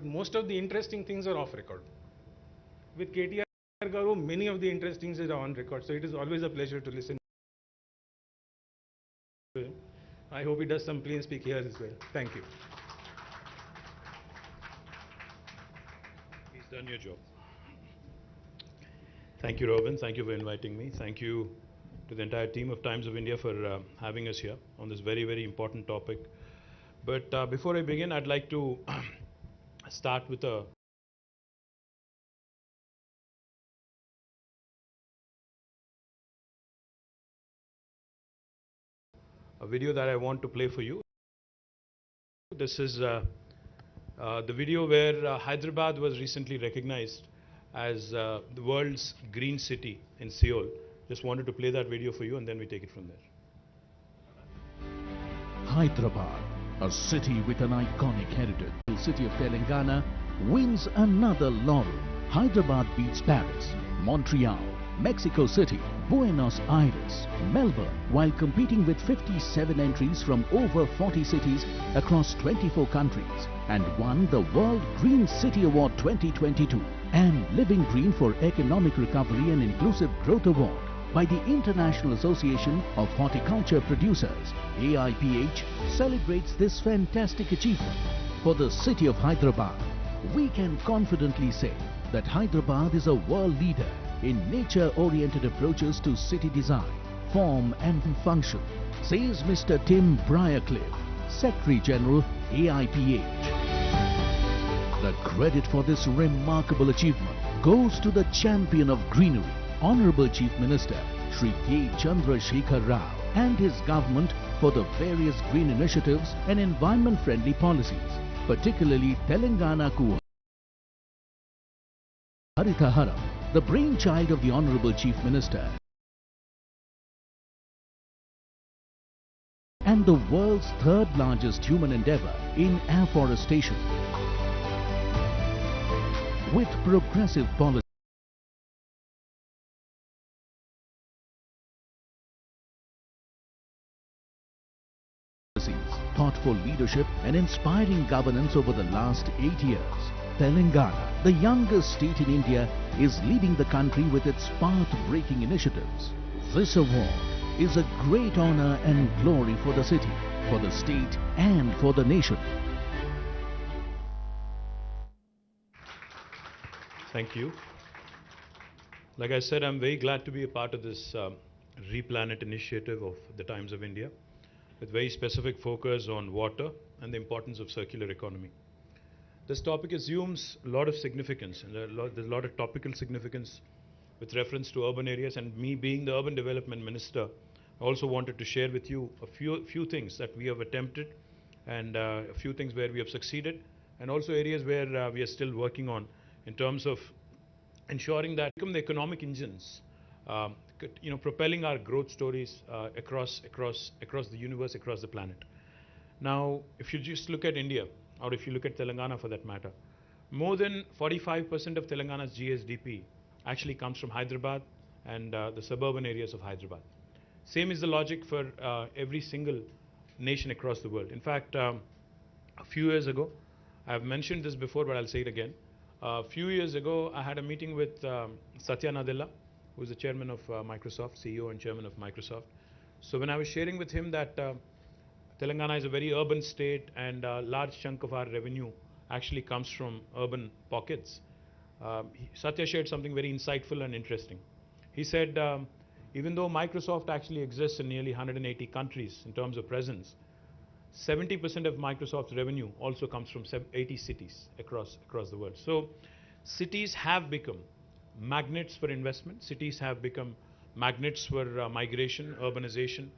Most of the interesting things are off record. With KTR Garu, many of the interesting things are on record. So it is always a pleasure to listen to him. I hope he does some plain speak here as well. Thank you. He's done your job. Thank you, Robin. Thank you for inviting me. Thank you to the entire team of Times of India for having us here on this very, very important topic. But before I begin, I'd like to start with a video that I want to play for you. This is the video where Hyderabad was recently recognized as the world's green city in Seoul. Just wanted to play that video for you and then we take it from there. Hyderabad, a city with an iconic heritage. The city of Telangana wins another laurel. Hyderabad beats Paris, Montreal, Mexico City, Buenos Aires, Melbourne, while competing with 57 entries from over 40 cities across 24 countries, and won the World Green City Award 2022 and Living Green for Economic Recovery and Inclusive Growth Award by the International Association of Horticulture Producers. AIPH celebrates this fantastic achievement. For the city of Hyderabad, we can confidently say that Hyderabad is a world leader in nature-oriented approaches to city design, form and function, says Mr. Tim Briarcliffe, Secretary General, AIPH. The credit for this remarkable achievement goes to the champion of greenery, Honorable Chief Minister Shri K. Chandrasekhar Rao, and his government for the various green initiatives and environment-friendly policies, particularly Telangana Ku Haritaharam, the brainchild of the Honorable Chief Minister, and the world's third largest human endeavor in afforestation. With progressive policies, thoughtful leadership and inspiring governance over the last 8 years, Telangana, the youngest state in India, is leading the country with its path-breaking initiatives. This award is a great honor and glory for the city, for the state and for the nation. Thank you. Like I said, I'm very glad to be a part of this Replanet initiative of the Times of India, with very specific focus on water and the importance of circular economy. This topic assumes a lot of significance, and there's a lot of topical significance with reference to urban areas, and me being the Urban Development Minister, I also wanted to share with you a few things that we have attempted and a few things where we have succeeded, and also areas where we are still working on in terms of ensuring that become the economic engines, propelling our growth stories across the universe, across the planet. Now, if you just look at India, or if you look at Telangana for that matter, more than 45% of Telangana's GSDP actually comes from Hyderabad and the suburban areas of Hyderabad. Same is the logic for every single nation across the world. In fact, a few years ago, I've mentioned this before, but I'll say it again. A few years ago, I had a meeting with Satya Nadella, who is the chairman of Microsoft, CEO and chairman of Microsoft. So when I was sharing with him that Telangana is a very urban state and a large chunk of our revenue actually comes from urban pockets, Satya shared something very insightful and interesting. He said, even though Microsoft actually exists in nearly 180 countries in terms of presence, 70% of Microsoft's revenue also comes from 80 cities across the world. So cities have become magnets for investment. Cities have become magnets for migration, urbanization,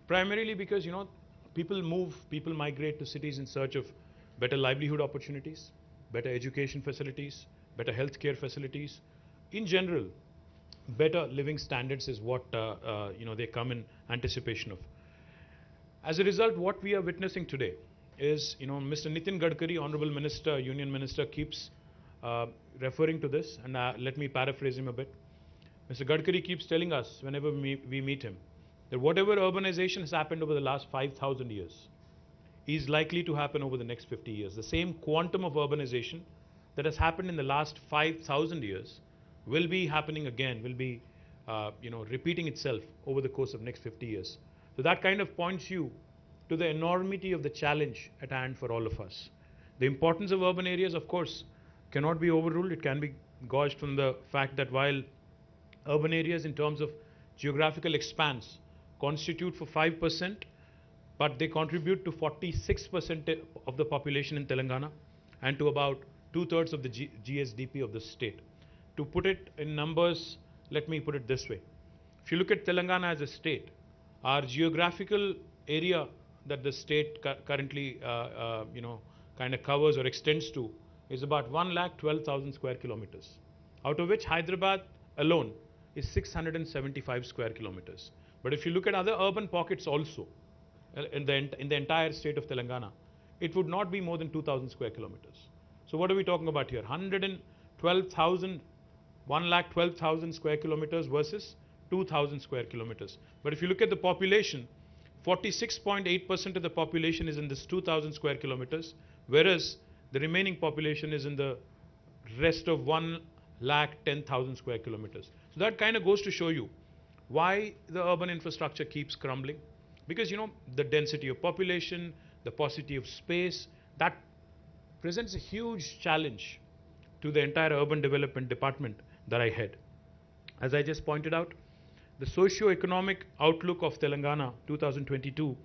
primarily because, people migrate to cities in search of better livelihood opportunities, better education facilities, better healthcare facilities. In general, better living standards is what they come in anticipation of. As a result, what we are witnessing today is, Mr. Nitin Gadkari, Honorable Minister, Union Minister, keeps referring to this, and let me paraphrase him a bit. Mr. Gadkari keeps telling us whenever we meet him that whatever urbanization has happened over the last 5,000 years, is likely to happen over the next 50 years. The same quantum of urbanization that has happened in the last 5,000 years will be happening again, will be repeating itself over the course of next 50 years. So that kind of points you to the enormity of the challenge at hand for all of us. The importance of urban areas, of course, cannot be overruled. It can be gauged from the fact that while urban areas in terms of geographical expanse constitute for 5%, but they contribute to 46% of the population in Telangana and to about 2/3 of the GSDP of the state. To put it in numbers, let me put it this way. If you look at Telangana as a state, our geographical area that the state currently kind of covers or extends to is about 1,12,000 square kilometers, out of which Hyderabad alone is 675 square kilometers. But if you look at other urban pockets also in the entire state of Telangana, it would not be more than 2,000 square kilometers. So what are we talking about here? 1,12,000 square kilometers versus 2,000 square kilometers. But if you look at the population, 46.8% of the population is in this 2,000 square kilometers, whereas the remaining population is in the rest of 1,10,000 square kilometers. So that kind of goes to show you why the urban infrastructure keeps crumbling. Because, the density of population, the paucity of space, that presents a huge challenge to the entire urban development department that I head. As I just pointed out, the socio-economic outlook of Telangana 2022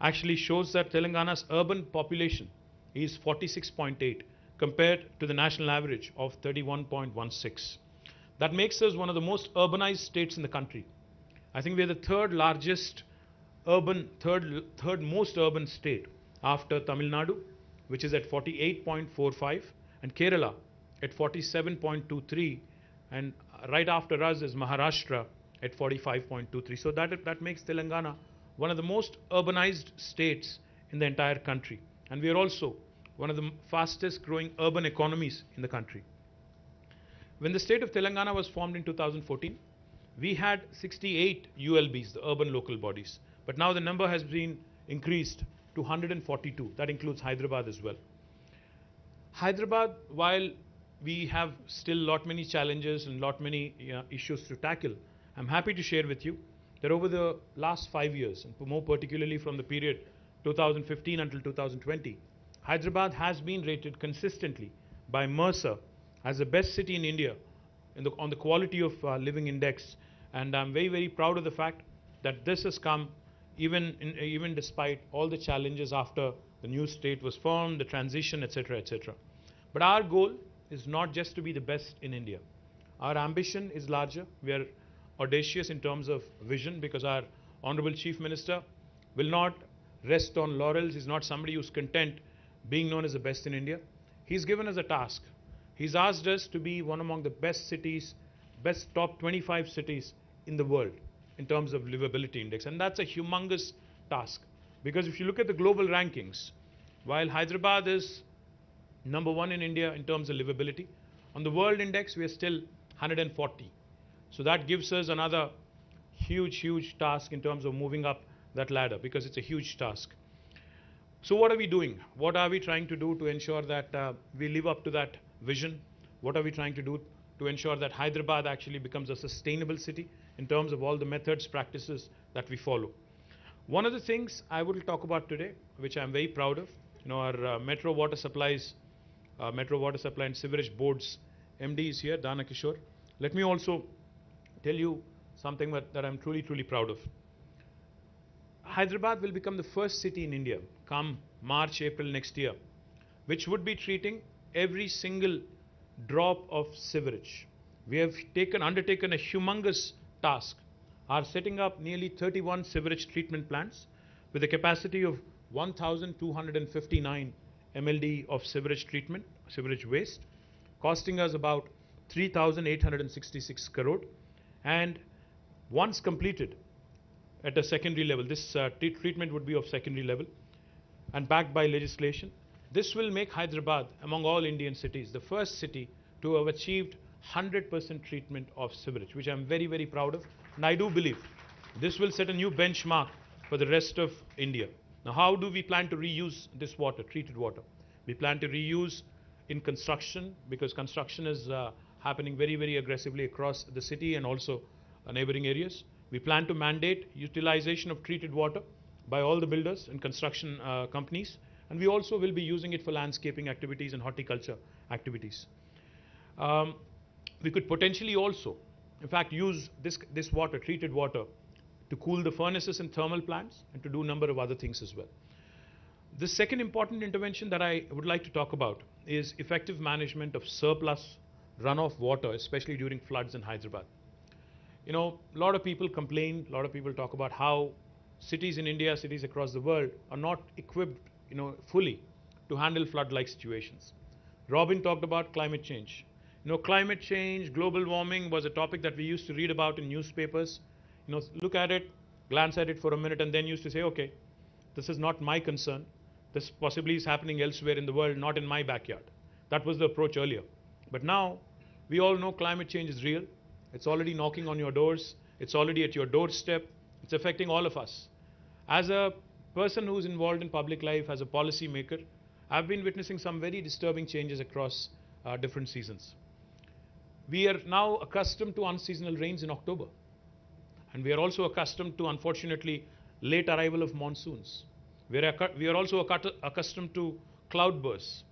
actually shows that Telangana's urban population is 46.8 compared to the national average of 31.16. That makes us one of the most urbanized states in the country. I think we are the third most urban state after Tamil Nadu, which is at 48.45, and Kerala at 47.23, and right after us is Maharashtra at 45.23. So that makes Telangana one of the most urbanized states in the entire country. And we are also one of the fastest growing urban economies in the country. When the state of Telangana was formed in 2014, we had 68 ULBs, the urban local bodies. But now the number has been increased to 142. That includes Hyderabad as well. Hyderabad, while we have still many challenges and many issues to tackle, I'm happy to share with you that over the last 5 years, and more particularly from the period 2015 until 2020, Hyderabad has been rated consistently by Mercer as the best city in India on the quality of living index. And I'm very, very proud of the fact that this has come even despite all the challenges after the new state was formed, the transition, etc., etc. But our goal is not just to be the best in India. Our ambition is larger. We are audacious in terms of vision, because our Honorable Chief Minister will not rest on laurels. He's not somebody who's content being known as the best in India. He's given us a task. He's asked us to be one among the best cities, best top 25 cities in the world in terms of livability index. And that's a humongous task, because if you look at the global rankings, while Hyderabad is number 1 in India in terms of livability, on the world index we are still 140. So that gives us another huge task in terms of moving up that ladder, because it's a huge task. So what are we doing? What are we trying to do to ensure that we live up to that vision? What are we trying to do to ensure that Hyderabad actually becomes a sustainable city in terms of all the methods, practices that we follow? One of the things I will talk about today, which I'm very proud of, our Metro Water Supply and Sewerage Board's MD is here, Dana Kishore. Let me also tell you something that I'm truly proud of. Hyderabad will become the first city in India come March, April next year, which would be treating every single drop of sewerage. We have undertaken a humongous task, are setting up nearly 31 sewerage treatment plants with a capacity of 1,259 MLD of sewerage treatment, sewerage waste, costing us about 3,866 crore. And once completed at a secondary level, this treatment would be of secondary level and backed by legislation. This will make Hyderabad, among all Indian cities, the first city to have achieved 100% treatment of sewerage, which I'm very, very proud of. And I do believe this will set a new benchmark for the rest of India. Now, how do we plan to reuse this water, treated water? We plan to reuse in construction, because construction is happening very, very aggressively across the city and also neighboring areas. We plan to mandate utilization of treated water by all the builders and construction companies, and we also will be using it for landscaping activities and horticulture activities. We could potentially also, in fact, use this water, treated water, to cool the furnaces in thermal plants and to do a number of other things as well. The second important intervention that I would like to talk about is effective management of surplus runoff water, especially during floods in Hyderabad. You know, a lot of people complain, a lot of people talk about how cities in India, cities across the world are not equipped, fully to handle flood-like situations. Robin talked about climate change. Climate change, global warming was a topic that we used to read about in newspapers. Look at it, glance at it for a minute, and then used to say, okay, this is not my concern. This possibly is happening elsewhere in the world, not in my backyard. That was the approach earlier. But now, we all know climate change is real. It's already knocking on your doors. It's already at your doorstep. It's affecting all of us. As a person who's involved in public life, as a policy maker, I've been witnessing some very disturbing changes across different seasons. We are now accustomed to unseasonal rains in October. And we are also accustomed to, unfortunately, late arrival of monsoons. We are also accustomed to cloudbursts.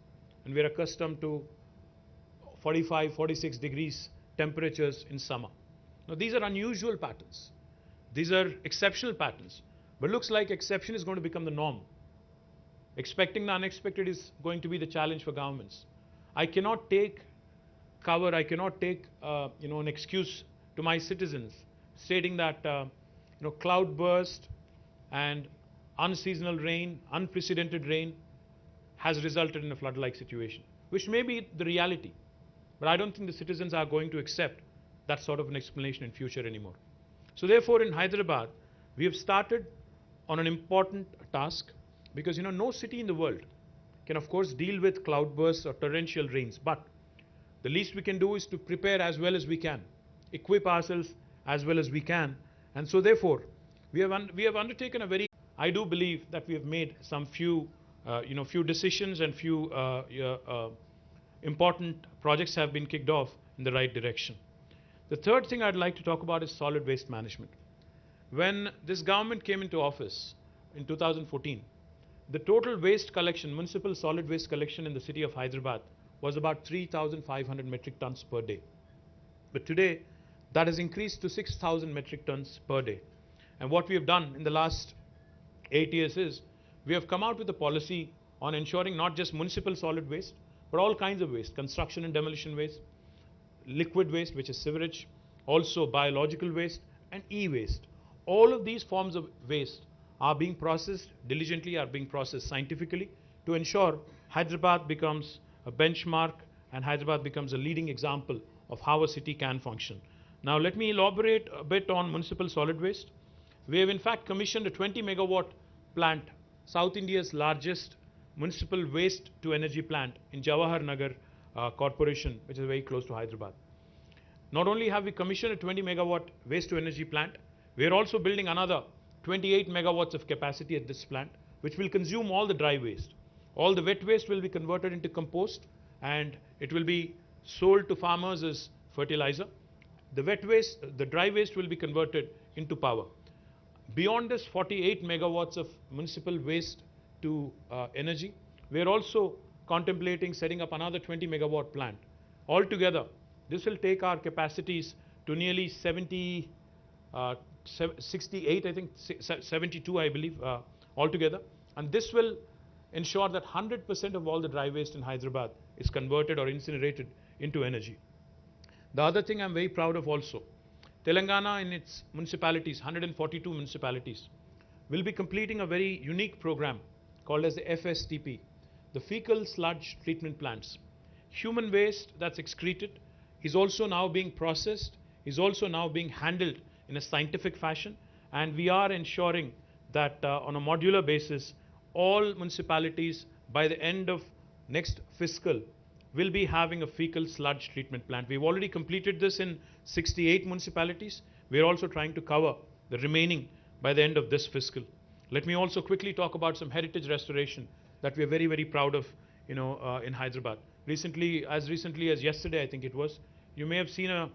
And we are accustomed to 45, 46 degrees temperatures in summer. Now, these are unusual patterns. These are exceptional patterns. But looks like exception is going to become the norm. Expecting the unexpected is going to be the challenge for governments. I cannot take cover, I cannot take an excuse to my citizens stating that cloudburst and unseasonal rain, unprecedented rain has resulted in a flood-like situation, which may be the reality. But I don't think the citizens are going to accept that sort of an explanation in future anymore. So therefore, in Hyderabad, we have started on an important task, because no city in the world can of course deal with cloudbursts or torrential rains, but the least we can do is to prepare as well as we can, equip ourselves as well as we can. And so therefore, we have undertaken a very, I do believe that we have made some few decisions, and few important projects have been kicked off in the right direction. The third thing I'd like to talk about is solid waste management. When this government came into office in 2014, the total waste collection, municipal solid waste collection in the city of Hyderabad was about 3,500 metric tons per day. But today, that has increased to 6,000 metric tons per day. And what we have done in the last 8 years is, we have come out with a policy on ensuring not just municipal solid waste, but all kinds of waste, construction and demolition waste, liquid waste, which is sewage, also biological waste, and e-waste. All of these forms of waste are being processed diligently, are being processed scientifically, to ensure Hyderabad becomes a benchmark and Hyderabad becomes a leading example of how a city can function. Now let me elaborate a bit on municipal solid waste. We have in fact commissioned a 20 megawatt plant, South India's largest municipal waste to energy plant in Jawahar Nagar Corporation, which is very close to Hyderabad. Not only have we commissioned a 20 megawatt waste to energy plant, we are also building another 28 megawatts of capacity at this plant, which will consume all the dry waste. All the wet waste will be converted into compost, and it will be sold to farmers as fertilizer. The wet waste, the dry waste will be converted into power. Beyond this 48 megawatts of municipal waste to energy, we are also contemplating setting up another 20 megawatt plant. Altogether, this will take our capacities to nearly 68, I think, 72, I believe, altogether. And this will ensure that 100% of all the dry waste in Hyderabad is converted or incinerated into energy. The other thing I'm very proud of also, Telangana in its municipalities, 142 municipalities, will be completing a very unique program called as the FSTP, the fecal sludge treatment plants. Human waste that's excreted is also now being processed, is also now being handled in a scientific fashion, and we are ensuring that on a modular basis, all municipalities by the end of next fiscal will be having a fecal sludge treatment plant. We've already completed this in 68 municipalities. We're also trying to cover the remaining by the end of this fiscal. Let me also quickly talk about some heritage restoration that we are very, very proud of, in Hyderabad. Recently as yesterday, I think it was, you may have seen a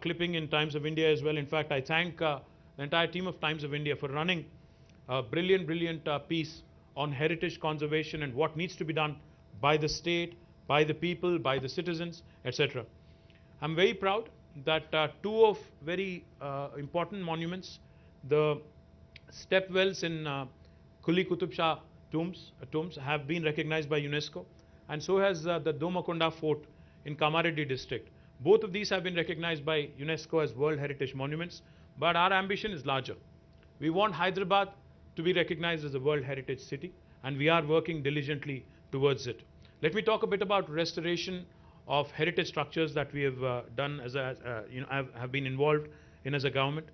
clipping in Times of India as well. In fact, I thank the entire team of Times of India for running a brilliant piece on heritage conservation and what needs to be done by the state, by the people, by the citizens, etc. I'm very proud that two of very important monuments, the step wells in Kuli Qutub Shah tombs, have been recognized by UNESCO, and so has the Domakonda Fort in Kamareddy district. Both of these have been recognized by UNESCO as World Heritage Monuments, but our ambition is larger. We want Hyderabad to be recognized as a World Heritage City, and we are working diligently towards it. Let me talk a bit about restoration of heritage structures that we have done have been involved in as a government.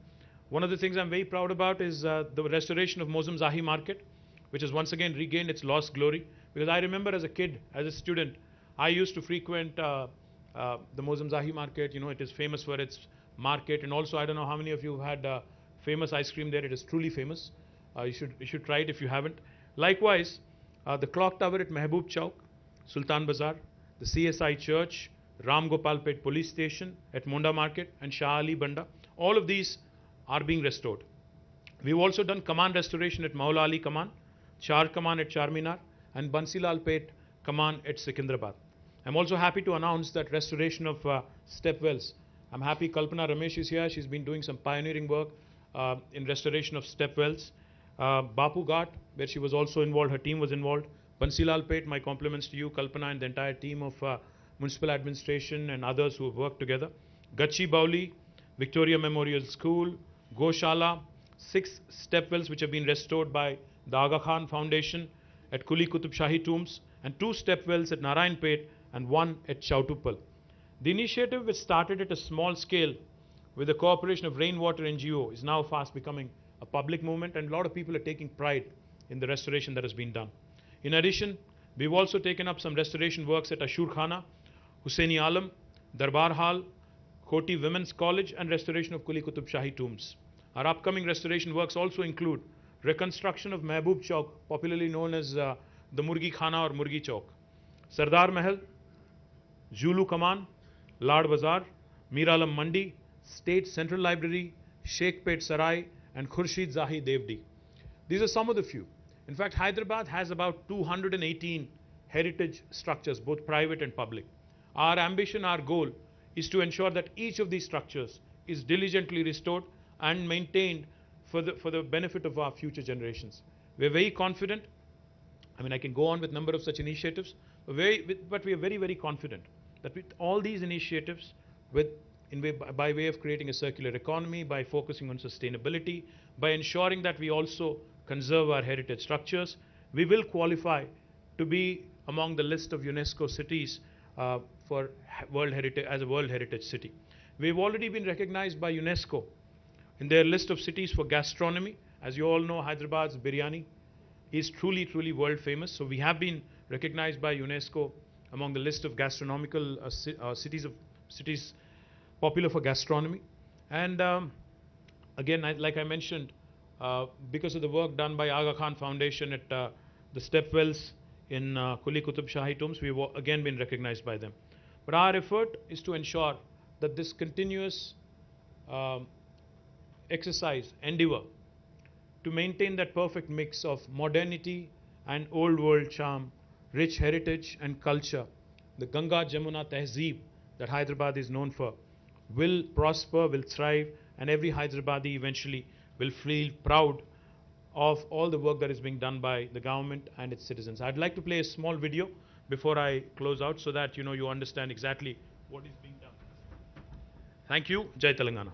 One of the things I'm very proud about is the restoration of Mozum Zahi Market, which has once again regained its lost glory. Because I remember as a kid, as a student, I used to frequent the Mozum Zahi Market. It is famous for its market, and also I don't know how many of you have had famous ice cream there. It is truly famous. You should try it if you haven't. Likewise, the clock tower at Mehboob Chowk, Sultan Bazaar, the CSI Church, Ram Gopal Pet Police Station at Monda Market, and Shah Ali Banda. All of these are being restored. We've also done Kaman restoration at Maula Ali Kaman, Char Kaman at Charminar, and Bansilal Pet Kaman at Secunderabad. I'm also happy to announce that restoration of step wells. I'm happy Kalpana Ramesh is here. She's been doing some pioneering work in restoration of step wells. Bapu Ghat, where she was also involved, her team was involved. Bansilal Pet, my compliments to you, Kalpana, and the entire team of municipal administration and others who have worked together. Gachi Bauli, Victoria Memorial School, Goshala, 6 step wells which have been restored by the Aga Khan Foundation at Kuli Qutub Shahi tombs, and 2 step wells at Narayanpet and 1 at Chautupal. The initiative, which started at a small scale with the cooperation of Rainwater NGO, is now fast becoming a public movement, and a lot of people are taking pride in the restoration that has been done. In addition, we've also taken up some restoration works at Ashur Khana, Hussaini Alam, Darbar Hall, Koti Women's College, and restoration of Kuli Qutub Shahi tombs. Our upcoming restoration works also include reconstruction of Mehboob Chowk, popularly known as the Murgi Khana or Murgi Chowk, Sardar Mahal, Julu Kaman, Lad Bazar, Mir Alam Mandi, State Central Library, Sheikpet Sarai, and Khurshid Zahi Devdi. These are some of the few. In fact, Hyderabad has about 218 heritage structures, both private and public. Our ambition, our goal, is to ensure that each of these structures is diligently restored and maintained for the benefit of our future generations. We're very confident. I can go on with a number of such initiatives, but we are very, very confident that with all these initiatives, by way of creating a circular economy, by focusing on sustainability, by ensuring that we also conserve our heritage structures, we will qualify to be among the list of UNESCO cities for World Heritage, as a World Heritage City. We've already been recognized by UNESCO in their list of cities for gastronomy. As you all know, Hyderabad's biryani is truly, truly world famous. So we have been recognized by UNESCO among the list of gastronomical cities popular for gastronomy. And again, like I mentioned, because of the work done by Aga Khan Foundation at the stepwells in Kuli Qutub Shahi tombs, we've again been recognized by them. But our effort is to ensure that this continuous exercise, endeavor, to maintain that perfect mix of modernity and old world charm, rich heritage and culture, the Ganga Jamuna Tehzeeb that Hyderabad is known for, will prosper, will thrive, and every Hyderabadi eventually will feel proud of all the work that is being done by the government and its citizens. I'd like to play a small video before I close out so that you understand exactly what is being done. Thank you. Jai Telangana.